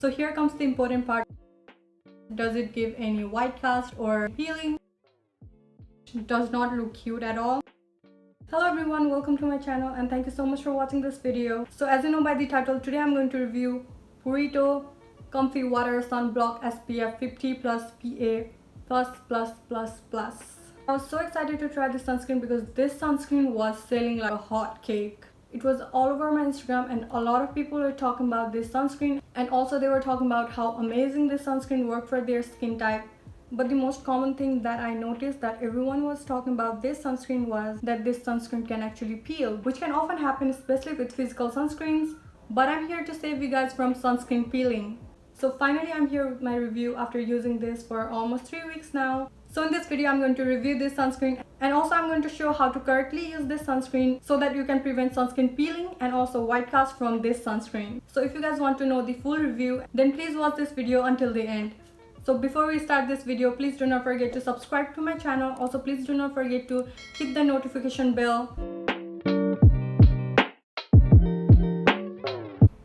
So here comes the important part. Does it give any white cast or peeling? Does not look cute at all. Hello everyone, welcome to my channel and thank you so much for watching this video. So as you know by the title, today I'm going to review Purito Comfy Water Sunblock SPF 50 plus PA+++++. I was so excited to try this sunscreen because this sunscreen was selling like a hot cake. It was all over my Instagram and a lot of people were talking about this sunscreen, and also they were talking about how amazing this sunscreen worked for their skin type. But the most common thing that I noticed that everyone was talking about this sunscreen was that this sunscreen can actually peel, which can often happen especially with physical sunscreens. But I'm here to save you guys from sunscreen peeling. So finally I'm here with my review after using this for almost 3 weeks now. So in this video I'm going to review this sunscreen, and also I'm going to show how to correctly use this sunscreen so that you can prevent sunscreen peeling and also white cast from this sunscreen. So if you guys want to know the full review, then please watch this video until the end. So before we start this video, please do not forget to subscribe to my channel. Also please do not forget to hit the notification bell.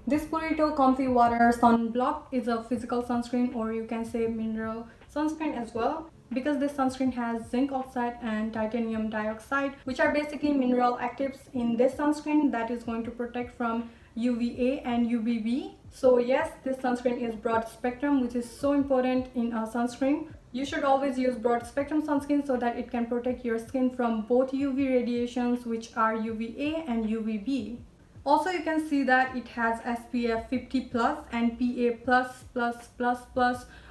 This Purito Comfy Water Sunblock is a physical sunscreen, or you can say mineral sunscreen as well, because this sunscreen has zinc oxide and titanium dioxide, which are basically mineral actives in this sunscreen that is going to protect from UVA and UVB. So yes, this sunscreen is broad spectrum, which is so important in a sunscreen. You should always use broad spectrum sunscreen so that it can protect your skin from both UV radiations, which are UVA and UVB. Also, you can see that it has SPF 50 plus and PA++++,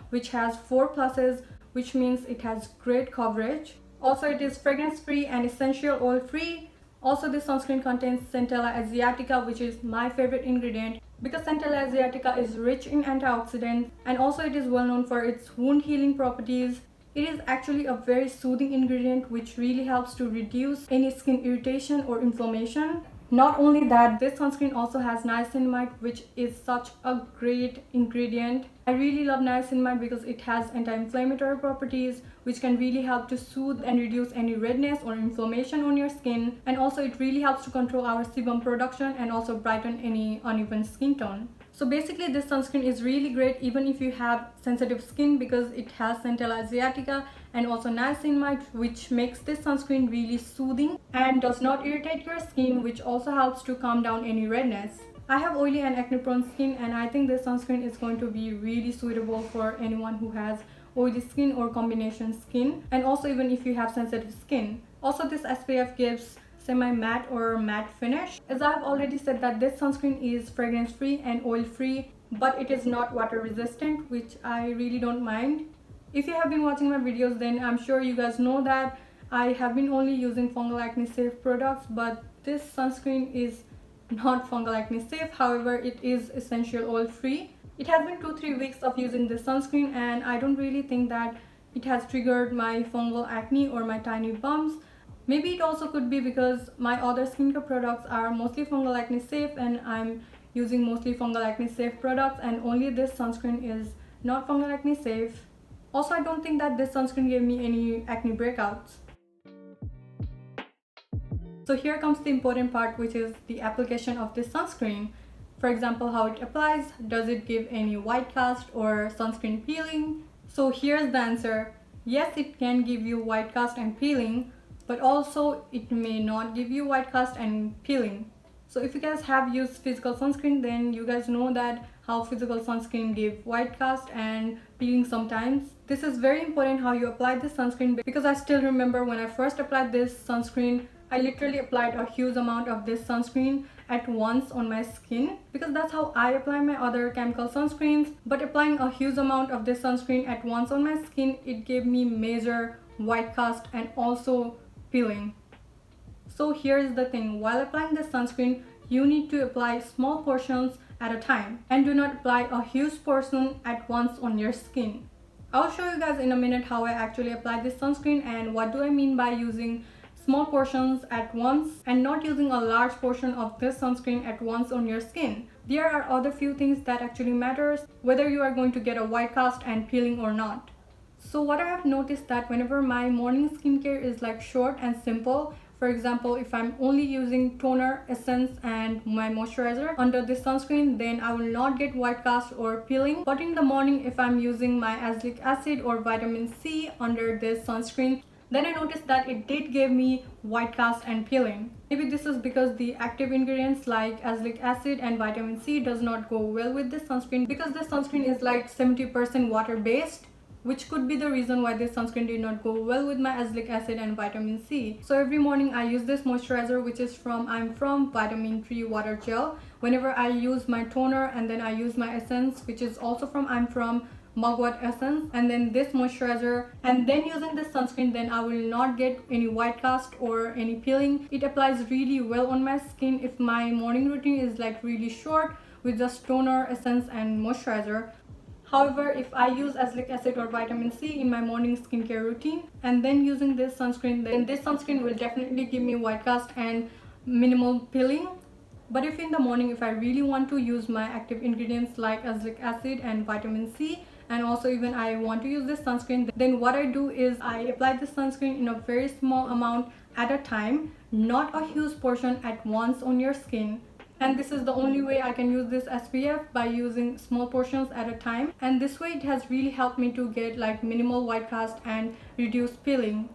which has 4 pluses, which means it has great coverage. Also, it is fragrance free and essential oil free. Also, this sunscreen contains Centella asiatica, which is my favorite ingredient because Centella asiatica is rich in antioxidants, and also it is well known for its wound healing properties. It is actually a very soothing ingredient which really helps to reduce any skin irritation or inflammation. Not only that, this sunscreen also has niacinamide, which is such a great ingredient. I really love niacinamide because it has anti-inflammatory properties which can really help to soothe and reduce any redness or inflammation on your skin, and also it really helps to control our sebum production and also brighten any uneven skin tone. So basically this sunscreen is really great even if you have sensitive skin because it has Centella asiatica and also niacinamide, which makes this sunscreen really soothing and does not irritate your skin, which also helps to calm down any redness. I have oily and acne prone skin, and I think this sunscreen is going to be really suitable for anyone who has oily skin or combination skin, and also even if you have sensitive skin. Also, this SPF gives semi-matte or matte finish. As I have already said that this sunscreen is fragrance free and oil free, but it is not water resistant, which I really don't mind. If you have been watching my videos, then I'm sure you guys know that I have been only using fungal acne safe products, but this sunscreen is not fungal acne safe. However, it is essential oil free. It has been 2-3 weeks of using this sunscreen, and I don't really think that it has triggered my fungal acne or my tiny bumps. Maybe it also could be because my other skincare products are mostly fungal acne safe and I'm using mostly fungal acne safe products, and only this sunscreen is not fungal acne safe. Also, I don't think that this sunscreen gave me any acne breakouts. So here comes the important part, which is the application of this sunscreen. For example, how it applies. Does it give any white cast or sunscreen peeling? So here's the answer. Yes, it can give you white cast and peeling, but also it may not give you white cast and peeling. So if you guys have used physical sunscreen, then you guys know that how physical sunscreen give white cast and peeling sometimes. This is very important how you apply this sunscreen, because I still remember when I first applied this sunscreen, I literally applied a huge amount of this sunscreen at once on my skin, because that's how I apply my other chemical sunscreens. But applying a huge amount of this sunscreen at once on my skin, it gave me major white cast and also peeling. So here's the thing, while applying this sunscreen, you need to apply small portions at a time and do not apply a huge portion at once on your skin. I'll show you guys in a minute how I actually apply this sunscreen and what do I mean by using small portions at once and not using a large portion of this sunscreen at once on your skin. There are other few things that actually matters, whether you are going to get a white cast and peeling or not. So what I have noticed that whenever my morning skincare is like short and simple, For example, if I'm only using toner, essence and my moisturizer under this sunscreen, then I will not get white cast or peeling. But in the morning, if I'm using my azelaic acid or vitamin C under this sunscreen, then I noticed that it did give me white cast and peeling. Maybe this is because the active ingredients like azelaic acid and vitamin C does not go well with this sunscreen, because this sunscreen is like 70% water based, which could be the reason why this sunscreen did not go well with my azelaic acid and vitamin C. So every morning I use this moisturizer, which is from Vitamin 3 Water Gel. Whenever I use my toner, and then I use my essence, which is also from Mugwort essence, and then this moisturizer, and then using this sunscreen, then I will not get any white cast or any peeling. It applies really well on my skin if my morning routine is like really short with just toner, essence and moisturizer. However, if I use azelaic acid or vitamin C in my morning skincare routine and then using this sunscreen, then this sunscreen will definitely give me white cast and minimal peeling. But if in the morning, if I really want to use my active ingredients like azelaic acid and vitamin C, and also even I want to use this sunscreen, then what I do is I apply this sunscreen in a very small amount at a time, not a huge portion at once on your skin. And this is the only way I can use this SPF, by using small portions at a time. And this way it has really helped me to get like minimal white cast and reduce peeling.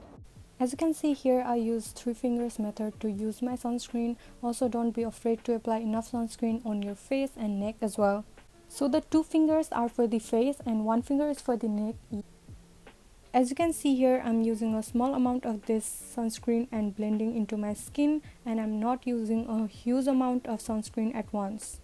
As you can see here, I use 3 fingers method to use my sunscreen. Also, don't be afraid to apply enough sunscreen on your face and neck as well. So the 2 fingers are for the face and 1 finger is for the neck. As you can see here, I'm using a small amount of this sunscreen and blending into my skin, and I'm not using a huge amount of sunscreen at once.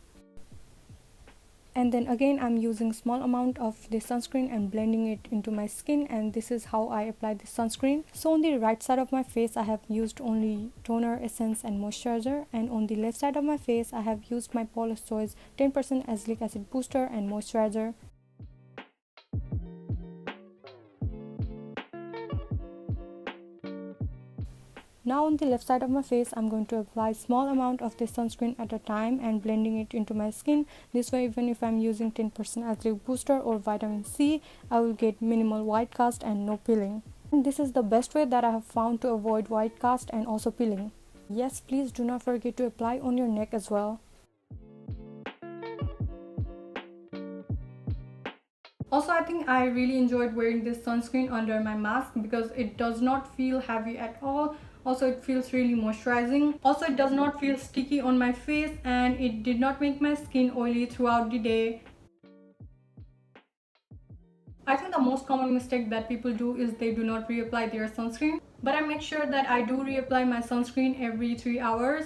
And then again, I'm using small amount of this sunscreen and blending it into my skin, and this is how I apply this sunscreen. So on the right side of my face, I have used only toner, essence and moisturizer, and on the left side of my face, I have used my Paula 10% azelaic acid booster and moisturizer. Now on the left side of my face, I'm going to apply small amount of this sunscreen at a time and blending it into my skin. This way, even if I'm using 10% azelaic booster or vitamin C, I will get minimal white cast and no peeling. And this is the best way that I have found to avoid white cast and also peeling. Yes, please do not forget to apply on your neck as well. Also, I think I really enjoyed wearing this sunscreen under my mask because it does not feel heavy at all. Also, it feels really moisturizing. Also, it does not feel sticky on my face, and it did not make my skin oily throughout the day. I think the most common mistake that people do is they do not reapply their sunscreen. But I make sure that I do reapply my sunscreen every 3 hours.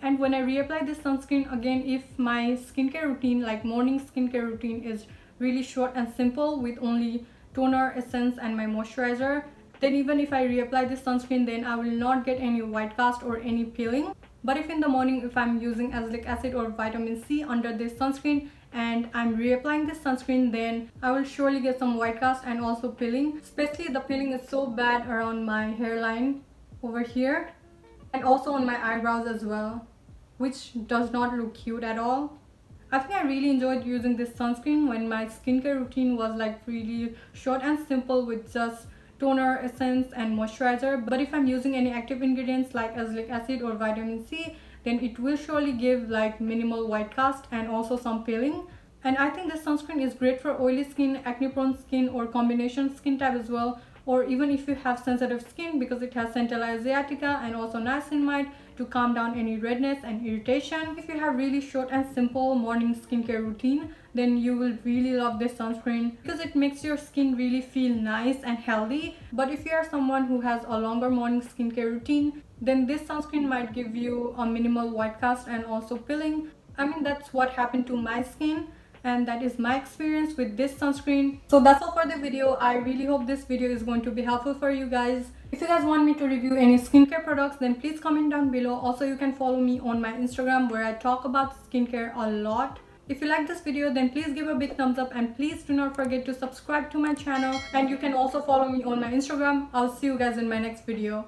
And when I reapply this sunscreen, again, if my skincare routine, like morning skincare routine, is really short and simple with only toner, essence and my moisturizer, then even if I reapply this sunscreen, then I will not get any white cast or any peeling. But if in the morning, if I'm using azelaic acid or vitamin C under this sunscreen and I'm reapplying this sunscreen, then I will surely get some white cast and also peeling. Especially the peeling is so bad around my hairline over here and also on my eyebrows as well, which does not look cute at all. I think I really enjoyed using this sunscreen when my skincare routine was like really short and simple with just toner, essence and moisturizer. But if I'm using any active ingredients like azelaic acid or vitamin C, then it will surely give like minimal white cast and also some peeling. And I think this sunscreen is great for oily skin, acne prone skin or combination skin type as well, or even if you have sensitive skin, because it has centella asiatica and also niacinamide to calm down any redness and irritation. If you have really short and simple morning skincare routine, then you will really love this sunscreen because it makes your skin really feel nice and healthy. But if you are someone who has a longer morning skincare routine, then this sunscreen might give you a minimal white cast and also peeling. I mean, that's what happened to my skin, and that is my experience with this sunscreen. So that's all for the video. I really hope this video is going to be helpful for you guys. If you guys want me to review any skincare products, then please comment down below. Also, you can follow me on my Instagram where I talk about skincare a lot. If you like this video, then please give a big thumbs up and please do not forget to subscribe to my channel, and you can also follow me on my Instagram. I'll see you guys in my next video.